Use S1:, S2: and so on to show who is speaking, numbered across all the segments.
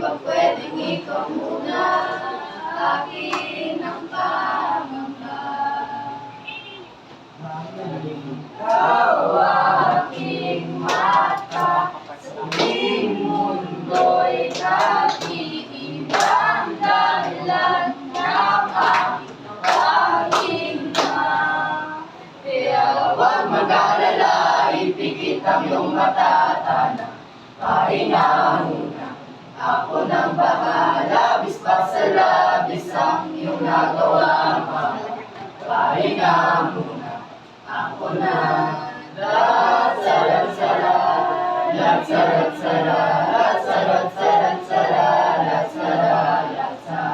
S1: ba pwedeng ikaw muna? Akin ang pangamba. Ikaw aking mata, sa tuwing mundo'y nag-iibang dahilan ng aking paghinga. Kaya huwag mag-alala, ipikit ang iyong matatana. Pahinga muna, ako nang bahala, bispas sa labis ang iyong nagawa. Pahinga muna, ako na. Latsara-tsara, latsara-tsara, latsara-tsara, latsara-latsara.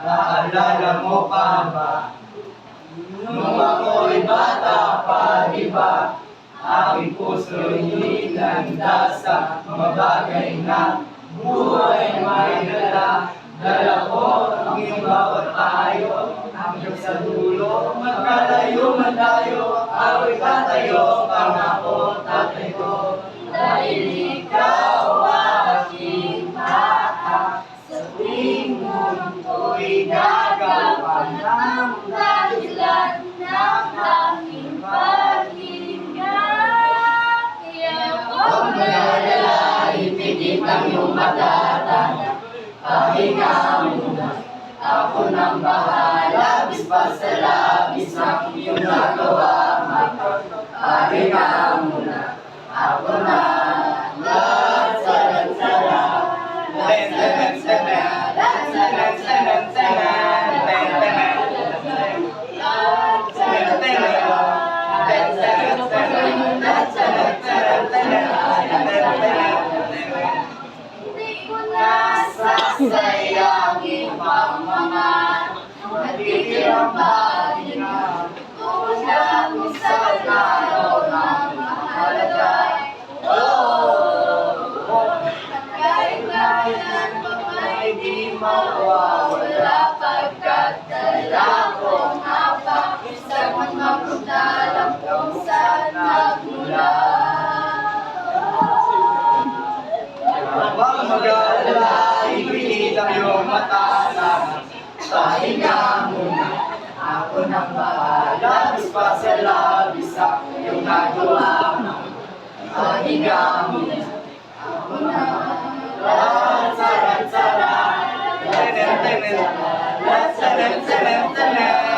S2: Naalala mo pa ba? Nung ako'y bata pa, di ba? Aking puso'y hinanda sa mga bagay na buhay may dala. Dala ko ang iyong bawat payo, hanggang sa dulo, magkalayo man tayo. Ako'y tatayo, pangako tatay ko.
S1: Dahil ikaw aking mata, sa tuwing mundo'y gagawan ng dahilan ng aking paghinga. Kaya huwag mag-alala, ipikit ang iyong matatanda. Pahinga muna, ako nang bahala, bispas sa labis ang iyong nagawa. Pahinga muna, ako na. Latsara-tsara, latsara-tsara, latsara-tsara, hindi ko nasasayangin pang mga natigil pahinga. Tulad mo sa araw na mahalaga. Kahit na kailan pa may di mawawala, pagkat dala ko nga pa sa mga pagdalang kung saan nagmula.
S2: Huwag mag-alala, ipikit ang iyong matatanda. Pahinga muna, ako nang bahala, bispas sa labis ang iyong nagawa. Pahinga muna, ako na. Latsara-tsara, latsara-tsara, latsara-tsara.